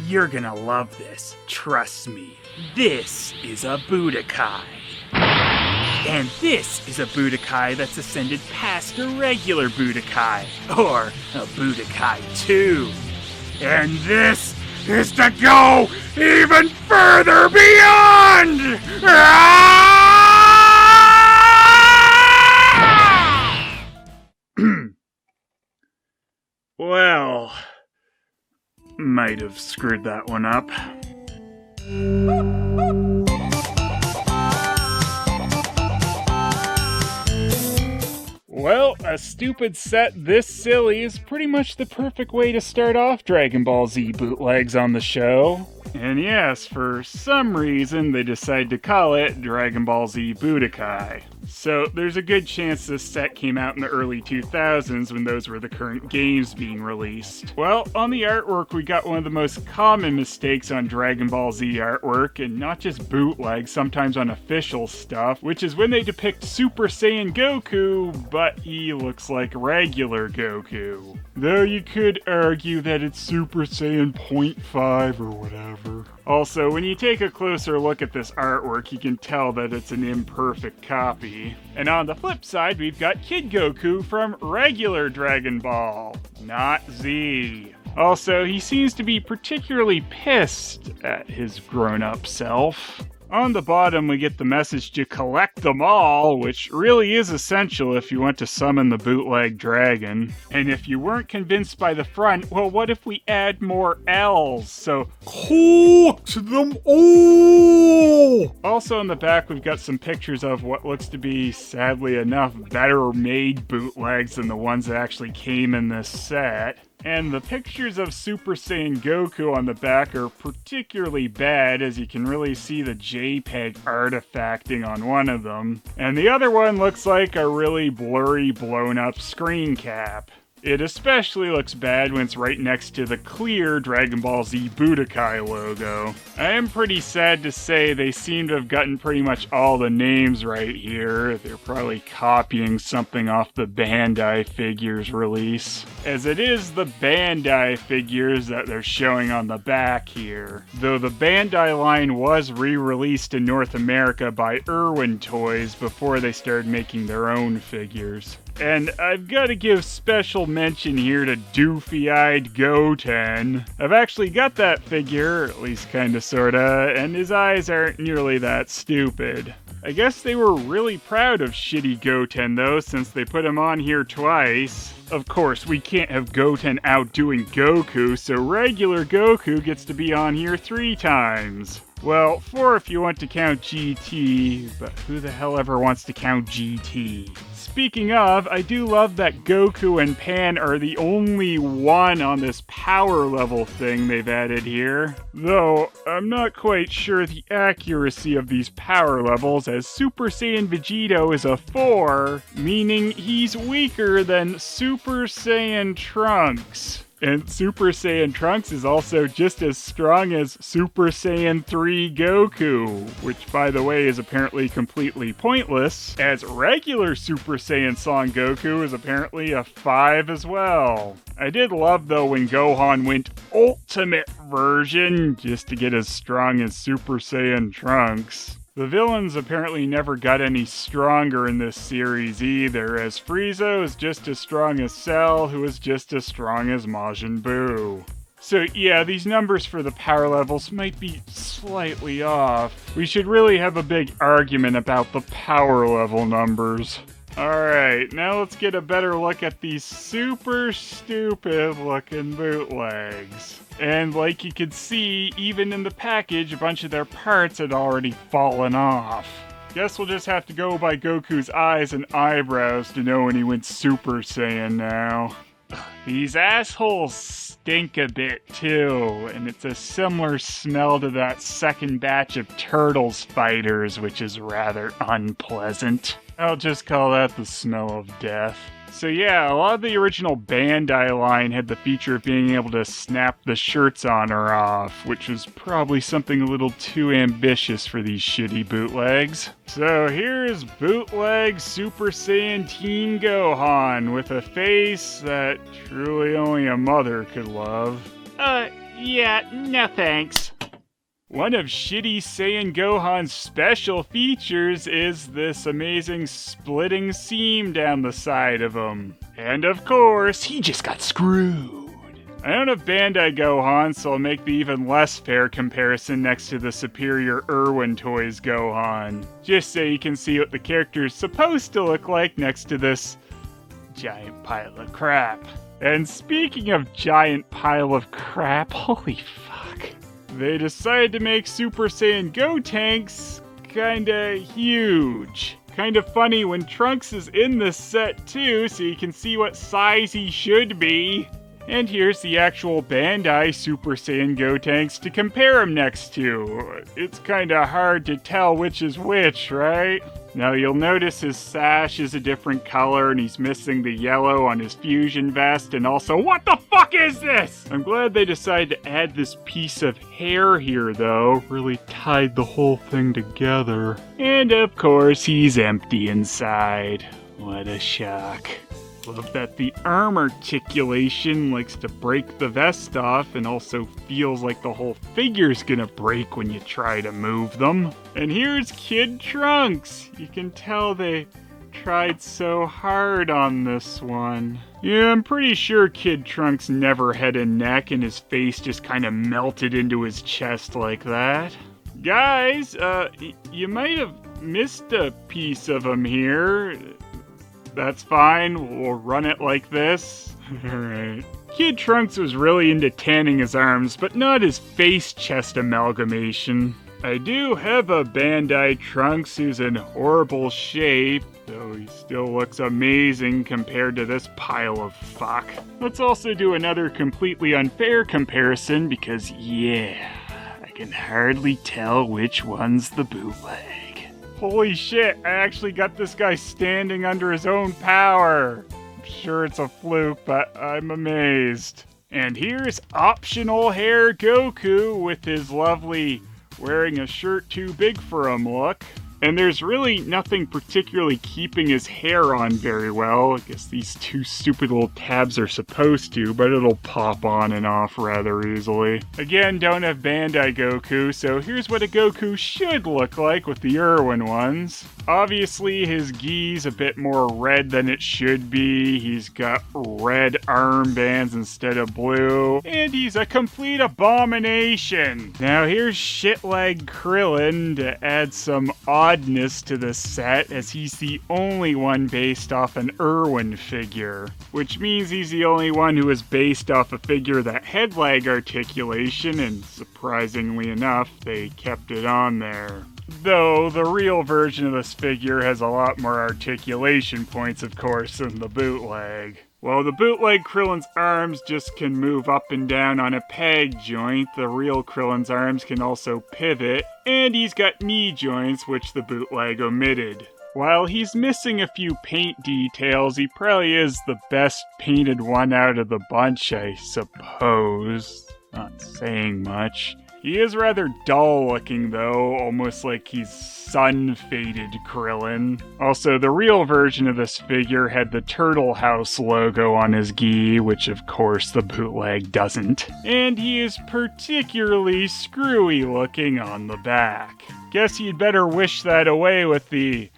You're gonna love this. Trust me. This is a Budokai. And this is a Budokai that's ascended past a regular Budokai, or a Budokai 2. And this is to go even further beyond! Well, might have screwed that one up. Well, a stupid set this silly is pretty much the perfect way to start off Dragon Ball Z bootlegs on the show. And yes, for some reason they decided to call it Dragon Ball Z Budokai. So there's a good chance this set came out in the early 2000s when those were the current games being released. Well, on the artwork we got one of the most common mistakes on Dragon Ball Z artwork, and not just bootleg, sometimes on official stuff, which is when they depict Super Saiyan Goku, but he looks like regular Goku. Though you could argue that it's Super Saiyan 0.5 or whatever. Also, when you take a closer look at this artwork, you can tell that it's an imperfect copy. And on the flip side, we've got Kid Goku from regular Dragon Ball, not Z. Also, he seems to be particularly pissed at his grown-up self. On the bottom, we get the message to collect them all, which really is essential if you want to summon the bootleg dragon. And if you weren't convinced by the front, well, what if we add more L's? So, collect them all! Also on the back, we've got some pictures of what looks to be, sadly enough, better made bootlegs than the ones that actually came in this set. And the pictures of Super Saiyan Goku on the back are particularly bad, as you can really see the JPEG artifacting on one of them. And the other one looks like a really blurry, blown up screen cap. It especially looks bad when it's right next to the clear Dragon Ball Z Budokai logo. I am pretty sad to say they seem to have gotten pretty much all the names right here. They're probably copying something off the Bandai figures release, as it is the Bandai figures that they're showing on the back here. Though the Bandai line was re-released in North America by Irwin Toys before they started making their own figures. And I've got to give special mention here to Doofy-Eyed Goten. I've actually got that figure, at least kinda sorta, and his eyes aren't nearly that stupid. I guess they were really proud of shitty Goten though, since they put him on here twice. Of course, we can't have Goten outdoing Goku, so regular Goku gets to be on here 3 times. Well, 4 if you want to count GT, but who the hell ever wants to count GT? Speaking of, I do love that Goku and Pan are the only one on this power level thing they've added here. Though, I'm not quite sure the accuracy of these power levels, as Super Saiyan Vegito is a 4, meaning he's weaker than Super Saiyan Trunks. And Super Saiyan Trunks is also just as strong as Super Saiyan 3 Goku, which by the way is apparently completely pointless, as regular Super Saiyan Son Goku is apparently a 5 as well. I did love though when Gohan went Ultimate version just to get as strong as Super Saiyan Trunks. The villains apparently never got any stronger in this series either, as Frieza is just as strong as Cell, who is just as strong as Majin Buu. So yeah, these numbers for the power levels might be slightly off. We should really have a big argument about the power level numbers. Alright, now let's get a better look at these super stupid looking bootlegs. And like you could see, even in the package, a bunch of their parts had already fallen off. Guess we'll just have to go by Goku's eyes and eyebrows to know when he went Super Saiyan now. These assholes stink a bit too, and it's a similar smell to that second batch of Turtles fighters, which is rather unpleasant. I'll just call that the smell of death. So yeah, a lot of the original Bandai line had the feature of being able to snap the shirts on or off, which was probably something a little too ambitious for these shitty bootlegs. So here's bootleg Super Saiyan Teen Gohan with a face that truly only a mother could love. Yeah, no thanks. One of Shitty Saiyan Gohan's special features is this amazing splitting seam down the side of him. And of course, he just got screwed. I don't have Bandai Gohan, so I'll make the even less fair comparison next to the superior Irwin Toys Gohan. Just so you can see what the character is supposed to look like next to this giant pile of crap. And speaking of giant pile of crap, holy fuck. They decided to make Super Saiyan Gotenks kinda huge. Kinda funny when Trunks is in this set too, so you can see what size he should be. And here's the actual Bandai Super Saiyan Gotenks to compare him next to. It's kinda hard to tell which is which, right? Now you'll notice his sash is a different color and he's missing the yellow on his fusion vest, and also, what the fuck is this? I'm glad they decided to add this piece of hair here though, really tied the whole thing together. And of course he's empty inside. What a shock. Love that the arm articulation likes to break the vest off and also feels like the whole figure's gonna break when you try to move them. And here's Kid Trunks. You can tell they tried so hard on this one. Yeah, I'm pretty sure Kid Trunks never had a neck and his face just kind of melted into his chest like that. Guys, you might have missed a piece of him here. That's fine, we'll run it like this. Alright. Kid Trunks was really into tanning his arms, but not his face-chest amalgamation. I do have a Bandai Trunks who's in horrible shape, though he still looks amazing compared to this pile of fuck. Let's also do another completely unfair comparison because, yeah, I can hardly tell which one's the bootleg. Holy shit, I actually got this guy standing under his own power. I'm sure it's a fluke, but I'm amazed. And here's optional hair Goku with his lovely wearing a shirt too big for him look. And there's really nothing particularly keeping his hair on very well. I guess these two stupid little tabs are supposed to, but it'll pop on and off rather easily. Again, don't have Bandai Goku, so here's what a Goku should look like with the Irwin ones. Obviously, his gi's a bit more red than it should be. He's got red armbands instead of blue. And he's a complete abomination. Now here's shitleg Krillin to add some oddness to the set, as he's the only one based off an Irwin figure. Which means he's the only one who is based off a figure that had leg articulation, and surprisingly enough, they kept it on there. Though the real version of this figure has a lot more articulation points, of course, than the bootleg. While the bootleg Krillin's arms just can move up and down on a peg joint, the real Krillin's arms can also pivot, and he's got knee joints, which the bootleg omitted. While he's missing a few paint details, he probably is the best painted one out of the bunch, I suppose. Not saying much. He is rather dull looking though, almost like he's sun-faded Krillin. Also, the real version of this figure had the Turtle House logo on his gi, which of course the bootleg doesn't. And he is particularly screwy looking on the back. Guess you'd better wish that away with the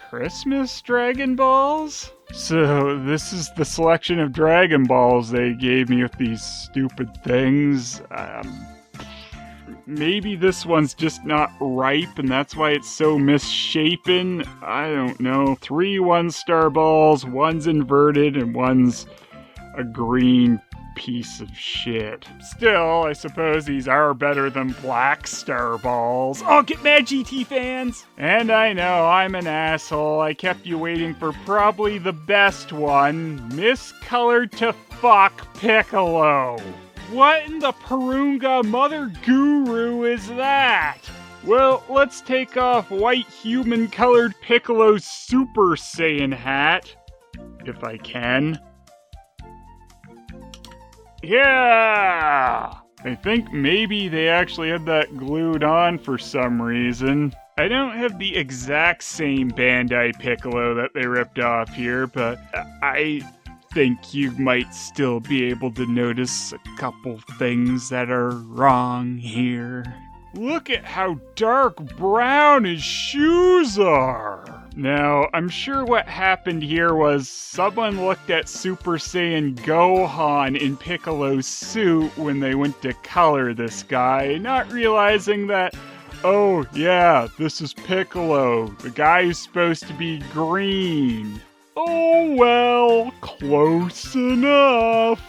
Christmas Dragon Balls? So, this is the selection of Dragon Balls they gave me with these stupid things. Maybe this one's just not ripe and that's why it's so misshapen. I don't know. 3 1-star balls, one's inverted, and one's a green piece of shit. Still, I suppose these are better than Black Star balls. Oh, get mad, GT fans! And I know, I'm an asshole. I kept you waiting for probably the best one. Miscolored to fuck Piccolo. What in the Purunga Mother Guru is that? Well, let's take off white human-colored Piccolo's Super Saiyan hat, if I can. Yeah! I think maybe they actually had that glued on for some reason. I don't have the exact same Bandai Piccolo that they ripped off here, but I think you might still be able to notice a couple things that are wrong here. Look at how dark brown his shoes are! Now, I'm sure what happened here was someone looked at Super Saiyan Gohan in Piccolo's suit when they went to color this guy, not realizing that, oh yeah, this is Piccolo, the guy who's supposed to be green. Oh well, close enough.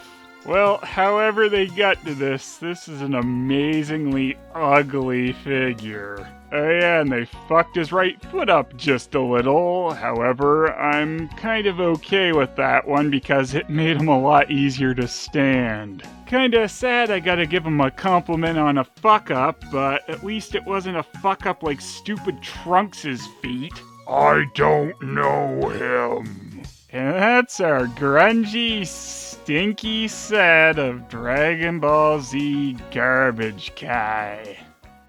Well, however they got to this is an amazingly ugly figure. Oh yeah, and they fucked his right foot up just a little. However, I'm kind of okay with that one because it made him a lot easier to stand. Kinda sad I gotta give him a compliment on a fuck up, but at least it wasn't a fuck up like stupid Trunks' feet. I don't know him. And that's our grungy, stinky set of Dragon Ball Z garbage Kai.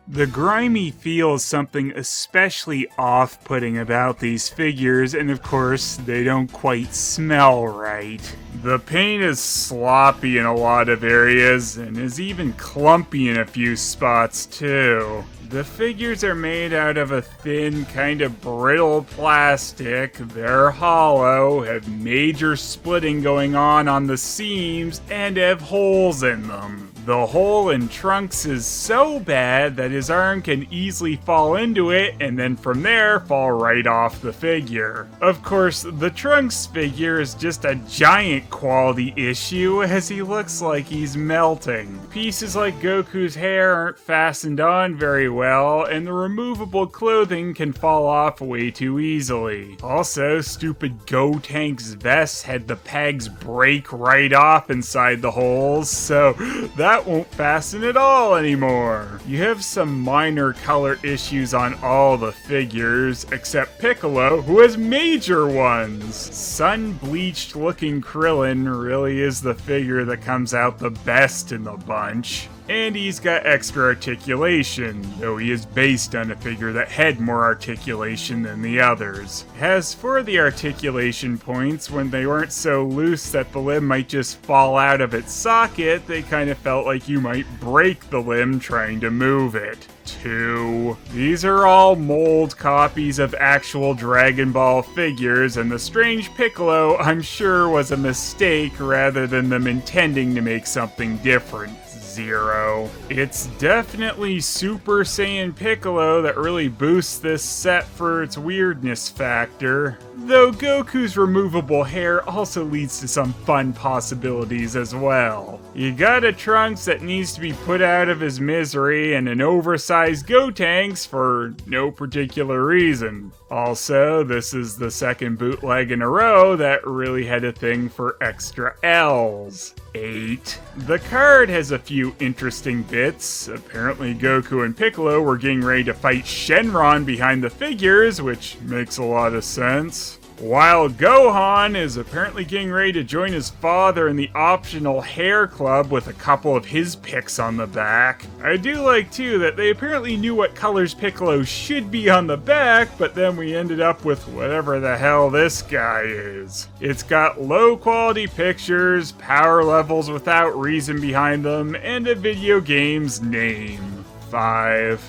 The grimy feel is something especially off-putting about these figures, and of course, they don't quite smell right. The paint is sloppy in a lot of areas, and is even clumpy in a few spots too. The figures are made out of a thin, kind of brittle plastic. They're hollow, have major splitting going on the seams, and have holes in them. The hole in Trunks is so bad that his arm can easily fall into it, and then from there, fall right off the figure. Of course, the Trunks figure is just a giant quality issue, as he looks like he's melting. Pieces like Goku's hair aren't fastened on very well, and the removable clothing can fall off way too easily. Also, stupid Gotank's vest had the pegs break right off inside the holes, so that won't fasten at all anymore. You have some minor color issues on all the figures, except Piccolo, who has major ones. Sun-bleached looking Krillin really is the figure that comes out the best in the bunch. And he's got extra articulation, though he is based on a figure that had more articulation than the others. As for the articulation points, when they weren't so loose that the limb might just fall out of its socket, they kind of felt like you might break the limb trying to move it. 2. These are all mold copies of actual Dragon Ball figures, and the strange Piccolo, I'm sure, was a mistake rather than them intending to make something different. 0. It's definitely Super Saiyan Piccolo that really boosts this set for its weirdness factor, though Goku's removable hair also leads to some fun possibilities as well. You got a Trunks that needs to be put out of his misery, and an oversized Gotenks for no particular reason. Also, this is the second bootleg in a row that really had a thing for extra L's. 8. The card has a few interesting bits. Apparently Goku and Piccolo were getting ready to fight Shenron behind the figures, which makes a lot of sense. While Gohan is apparently getting ready to join his father in the optional hair club with a couple of his pics on the back. I do like too that they apparently knew what colors Piccolo should be on the back, but then we ended up with whatever the hell this guy is. It's got low quality pictures, power levels without reason behind them, and a video game's name. 5.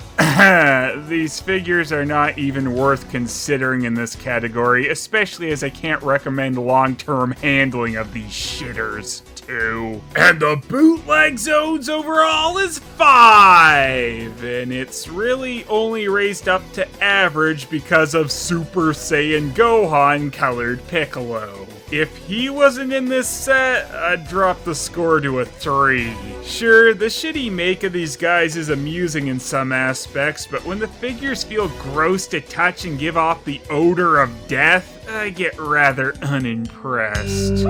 These figures are not even worth considering in this category, especially as I can't recommend long-term handling of these shitters. 2. And the bootleg zones overall is 5! And it's really only raised up to average because of Super Saiyan Gohan colored Piccolo. If he wasn't in this set, I'd drop the score to a 3. Sure, the shitty make of these guys is amusing in some aspects, but when the figures feel gross to touch and give off the odor of death, I get rather unimpressed.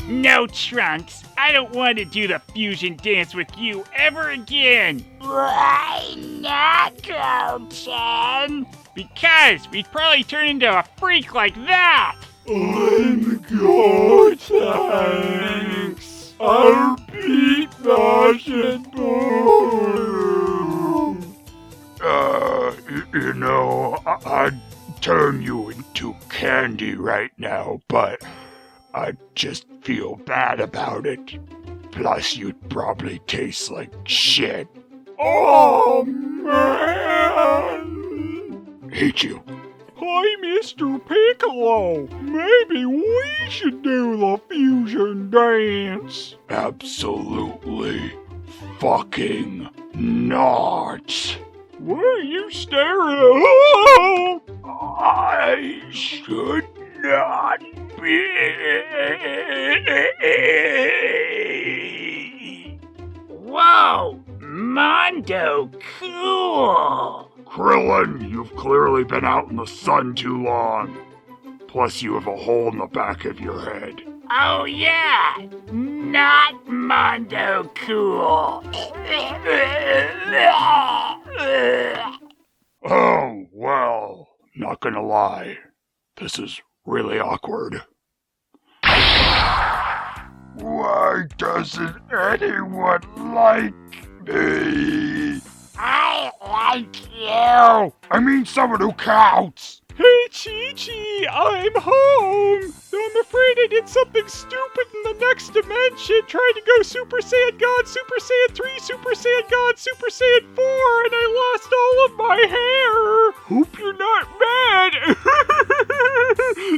No, Trunks, I don't want to do the fusion dance with you ever again. Why not, Goten? Because we'd probably turn into a freak like that. I'm Gotenks. I'll beat Boom. You know, I'd turn you into candy right now, but I just feel bad about it. Plus, you'd probably taste like shit. Oh, man! Hate you. Hi, Mr. Piccolo. Maybe we should do the fusion dance. Absolutely fucking not. What are you staring at? I should not be. Whoa! Mondo, cool! Krillin, you've clearly been out in the sun too long. Plus, you have a hole in the back of your head. Oh yeah! Not Mondo cool! Oh, well, not gonna lie. This is really awkward. Why doesn't anyone like me? I like you. I mean someone who counts! Hey, Chi-Chi, I'm home. I'm afraid I did something stupid in the next dimension, trying to go Super Saiyan God, Super Saiyan 3, Super Saiyan God, Super Saiyan 4, and I lost all of my hair. Hope you're not mad.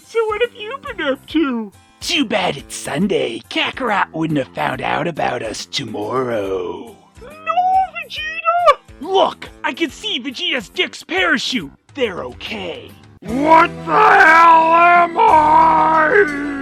So what have you been up to? Too bad it's Sunday. Kakarot wouldn't have found out about us tomorrow. No, Vegeta! Look, I can see Vegeta's Dick's parachute. They're okay. What the hell am I?